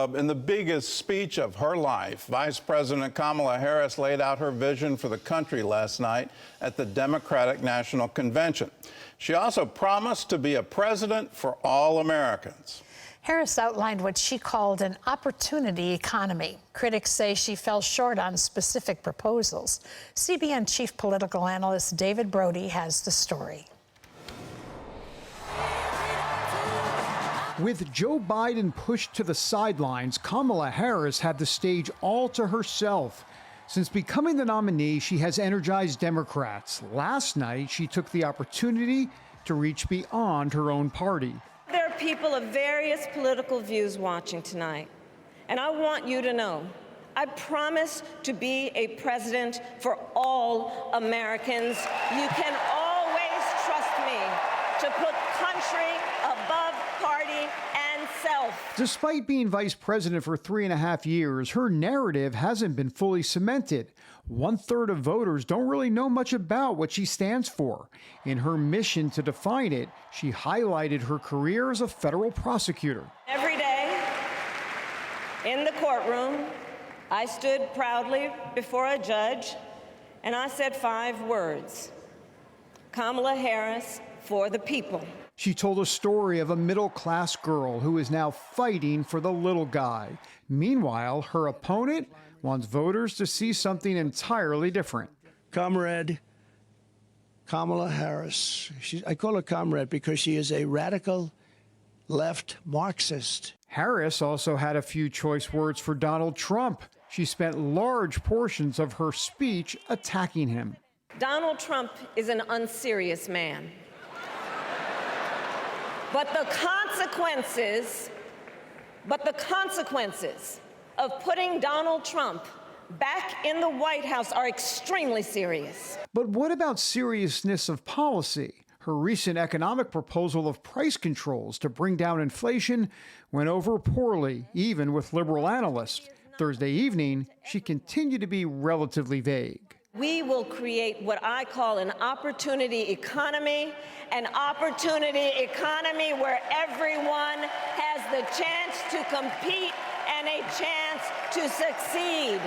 In the biggest speech of her life, Vice President Kamala Harris laid out her vision for the country last night at the Democratic National Convention. She also promised to be a president for all Americans. Harris outlined what she called an opportunity economy. Critics say she fell short on specific proposals. CBN chief political analyst David Brody has the story. With Joe Biden pushed to the sidelines, Kamala Harris had the stage all to herself. Since becoming the nominee, she has energized Democrats. Last night, she took the opportunity to reach beyond her own party. There are people of various political views watching tonight, and I want you to know, I promise to be a president for all Americans. You can always trust me to put country above party and self. Despite being vice president for 3.5 years, her narrative hasn't been fully cemented. 1/3 of voters don't really know much about what she stands for. In her mission to define it, she highlighted her career as a federal prosecutor. Every day in the courtroom, I stood proudly before a judge and I said 5 words: Kamala Harris for the people. She told a story of a middle-class girl who is now fighting for the little guy. Meanwhile, her opponent wants voters to see something entirely different. Comrade Kamala Harris. I call her comrade because she is a radical left Marxist. Harris also had a few choice words for Donald Trump. She spent large portions of her speech attacking him. Donald Trump is an unserious man. But the consequences of putting Donald Trump back in the White House are extremely serious. But what about seriousness of policy? Her recent economic proposal of price controls to bring down inflation went over poorly, even with liberal analysts. Thursday evening, she continued to be relatively vague. We will create what I call an opportunity economy where everyone has the chance to compete and a chance to succeed.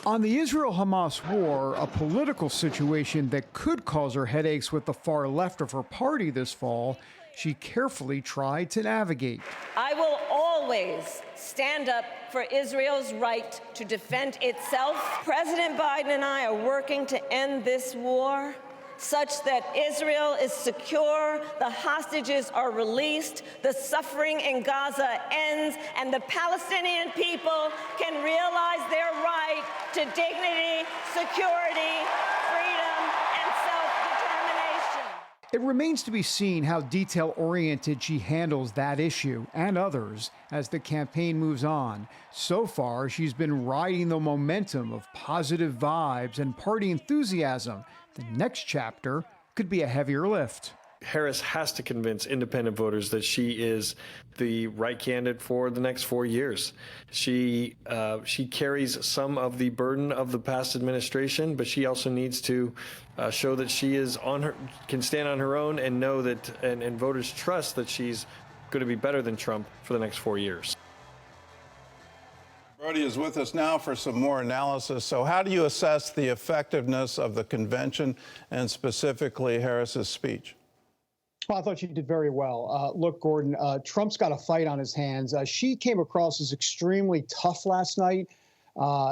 On the Israel-Hamas war, a political situation that could cause her headaches with the far left of her party this fall, she carefully tried to navigate. I will always stand up for Israel's right to defend itself. President Biden and I are working to end this war such that Israel is secure, the hostages are released, the suffering in Gaza ends, and the Palestinian people can realize their right to dignity, security, freedom, and self-determination. It remains to be seen how detail-oriented she handles that issue and others as the campaign moves on. So far, she's been riding the momentum of positive vibes and party enthusiasm. The next chapter could be a heavier lift. Harris has to convince independent voters that she is the right candidate for the next 4 years. She carries some of the burden of the past administration, but she also needs to show that she is can stand on her own and know that, and voters trust that she's going to be better than Trump for the next 4 years. Brody is with us now for some more analysis. So how do you assess the effectiveness of the convention and specifically Harris's speech? Well, I thought she did very well. Look, Gordon, Trump's got a fight on his hands. She came across as extremely tough last night.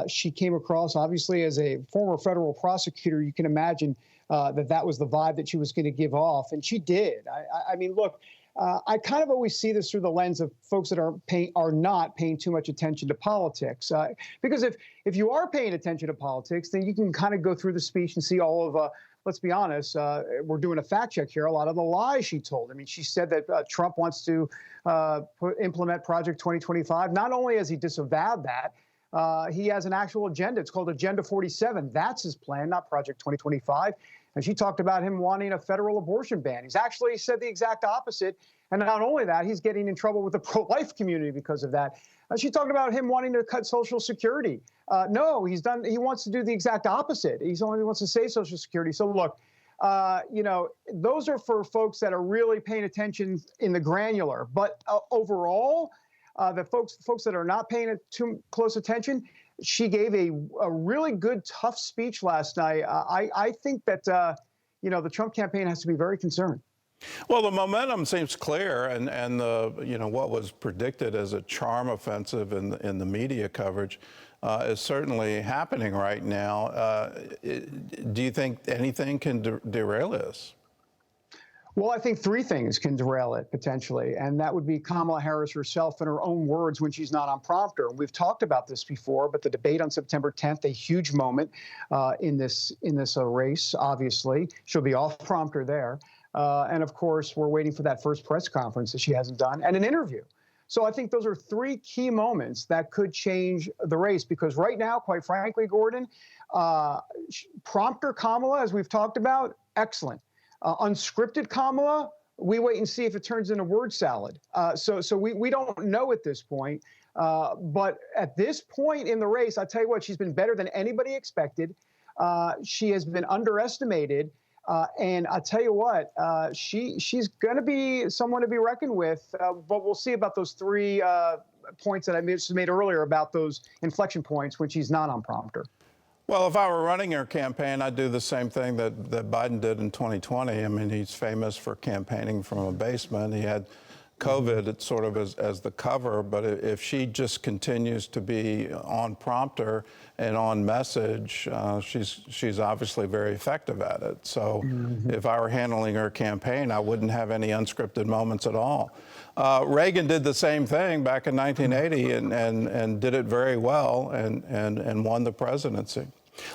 She came across, obviously, as a former federal prosecutor. You can imagine that was the vibe that she was going to give off, and she did. I mean, look, I kind of always see this through the lens of folks that are not paying too much attention to politics. Because if you are paying attention to politics, then you can kind of go through the speech and see all of let's be honest, we're doing a fact check here, a lot of the lies she told. I mean, she said that Trump wants to implement Project 2025. Not only has he disavowed that, he has an actual agenda. It's called Agenda 47. That's his plan, not Project 2025. And she talked about him wanting a federal abortion ban. He's actually said the exact opposite. And not only that, he's getting in trouble with the pro-life community because of that. She talked about him wanting to cut Social Security. No, he wants to do the exact opposite. He only wants to say Social Security. So look, those are for folks that are really paying attention in the granular. But overall, the folks that are not paying too close attention, she gave a really good, tough speech last night. I think that the Trump campaign has to be very concerned. Well, the momentum seems clear, and the what was predicted as a charm offensive in the media coverage is certainly happening right now. Do you think anything can derail this? Well, I think three things can derail it potentially, and that would be Kamala Harris herself in her own words when she's not on prompter. And we've talked about this before, but the debate on September 10th, a huge moment in this race. Obviously, she'll be off prompter there, and of course, we're waiting for that first press conference that she hasn't done, and an interview. So I think those are three key moments that could change the race, because right now, quite frankly, Gordon, prompter Kamala, as we've talked about, excellent. Unscripted Kamala, we wait and see if it turns into word salad. So we don't know at this point. But at this point in the race, I'll tell you what, she's been better than anybody expected. She has been underestimated. And I'll tell you what, she's going to be someone to be reckoned with. But we'll see about those three points that I made earlier about those inflection points when she's not on prompter. Well, if I were running her campaign, I'd do the same thing that Biden did in 2020. I mean, he's famous for campaigning from a basement. He had COVID sort of as the cover, but if she just continues to be on prompter and on message, she's obviously very effective at it. So if I were handling her campaign, I wouldn't have any unscripted moments at all. Reagan did the same thing back in 1980 and did it very well and won the presidency.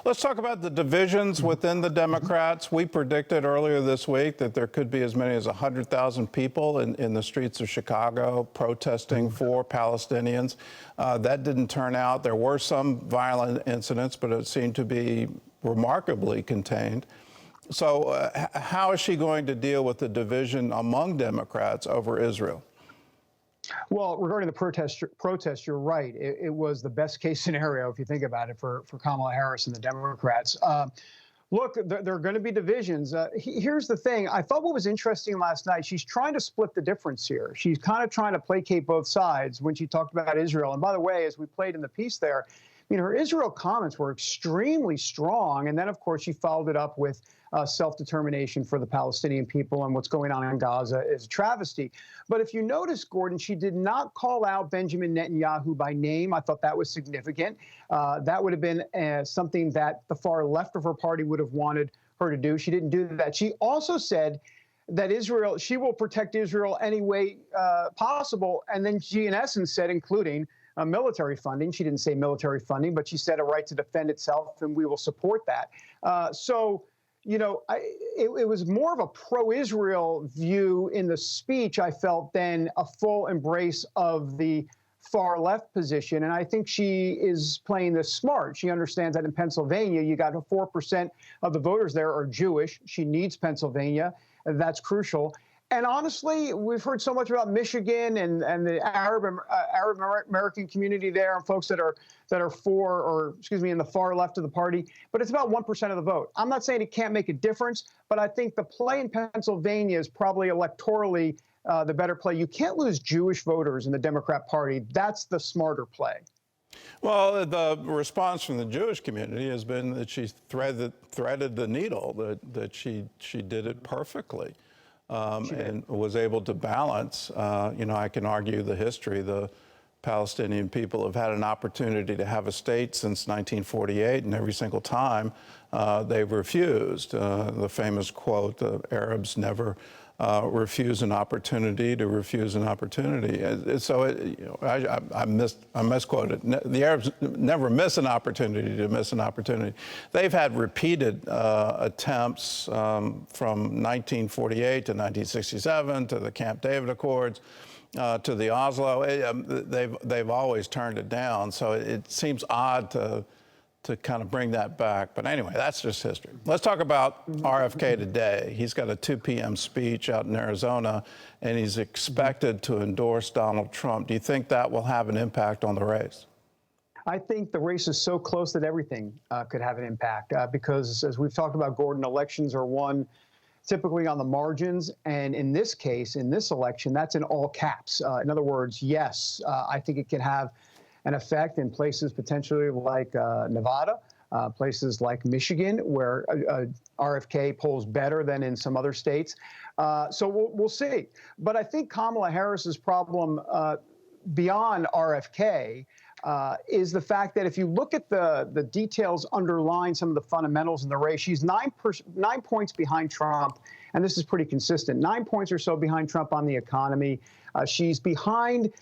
Let's talk about the divisions within the Democrats. We predicted earlier this week that there could be as many as 100,000 people in the streets of Chicago protesting for Palestinians. That didn't turn out. There were some violent incidents, but it seemed to be remarkably contained. So how is she going to deal with the division among Democrats over Israel? Well, regarding the protest, you're right. It was the best case scenario, if you think about it, for Kamala Harris and the Democrats. Look, there are going to be divisions. Here's the thing. I thought what was interesting last night, she's trying to split the difference here. She's kind of trying to placate both sides when she talked about Israel. And by the way, as we played in the piece there, her Israel comments were extremely strong. And then, of course, she followed it up with self-determination for the Palestinian people, and what's going on in Gaza is a travesty. But if you notice, Gordon, she did not call out Benjamin Netanyahu by name. I thought that was significant. That would have been something that the far left of her party would have wanted her to do. She didn't do that. She also said that she will protect Israel any way possible. And then she, in essence, said, including military funding. She didn't say military funding, but she said a right to defend itself, and we will support that. It was more of a pro-Israel view in the speech, I felt, than a full embrace of the far left position. And I think she is playing this smart. She understands that in Pennsylvania, you got 4% of the voters there are Jewish. She needs Pennsylvania. That's crucial. And honestly, we've heard so much about Michigan and the Arab American community there, and folks that are in the far left of the party. But it's about 1% of the vote. I'm not saying it can't make a difference, but I think the play in Pennsylvania is probably electorally the better play. You can't lose Jewish voters in the Democrat Party. That's the smarter play. Well, the response from the Jewish community has been that she threaded the needle, that she did it perfectly. And was able to balance. I can argue the history. The Palestinian people have had an opportunity to have a state since 1948, and every single time they've refused. The famous quote, the Arabs never refuse an opportunity to refuse an opportunity. I misquoted. The Arabs never miss an opportunity to miss an opportunity. They've had repeated attempts from 1948 to 1967 to the Camp David Accords to the Oslo. They've always turned it down. So it seems odd to kind of bring that back. But anyway, that's just history. Let's talk about RFK today. He's got a 2 p.m. speech out in Arizona, and he's expected to endorse Donald Trump. Do you think that will have an impact on the race? I think the race is so close that everything could have an impact because, as we've talked about, Gordon, elections are won typically on the margins. And in this case, in this election, that's in all caps. In other words, yes, I think it could have an effect in places potentially like Nevada, places like Michigan, where RFK polls better than in some other states. So we'll see. But I think Kamala Harris's problem beyond RFK is the fact that if you look at the details underlying some of the fundamentals in the race, she's 9 points behind Trump, and this is pretty consistent. 9 points or so behind Trump on the economy. She's behind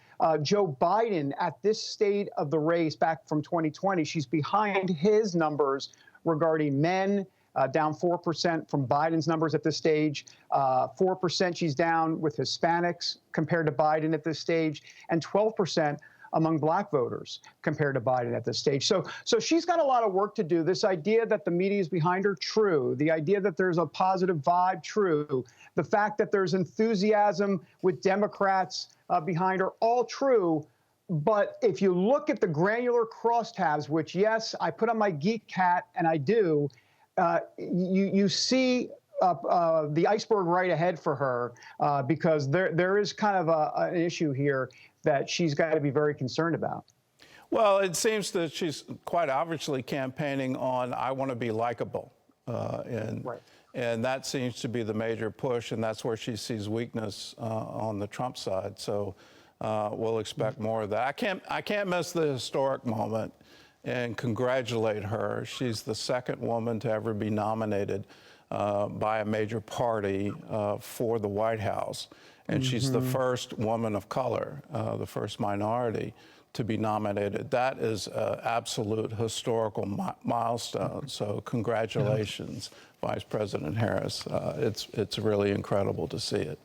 Joe Biden at this state of the race back from 2020. She's behind his numbers regarding men, down 4% from Biden's numbers at this stage. 4% she's down with Hispanics compared to Biden at this stage, and 12% among black voters compared to Biden at this stage. So she's got a lot of work to do. This idea that the media is behind her, true. The idea that there's a positive vibe, true. The fact that there's enthusiasm with Democrats behind her, all true. But if you look at the granular crosstabs, which, yes, I put on my geek hat, and I do, you see the iceberg right ahead for her because there is kind of an issue here that she's got to be very concerned about. Well, it seems that she's quite obviously campaigning on I want to be likable. Right. And that seems to be the major push, and that's where she sees weakness on the Trump side. So we'll expect more of that. I can't miss the historic moment and congratulate her. She's the second woman to ever be nominated by a major party for the White House. And she's the first woman of color, the first minority to be nominated. That is an absolute historical milestone. So congratulations, Vice President Harris. It's really incredible to see it.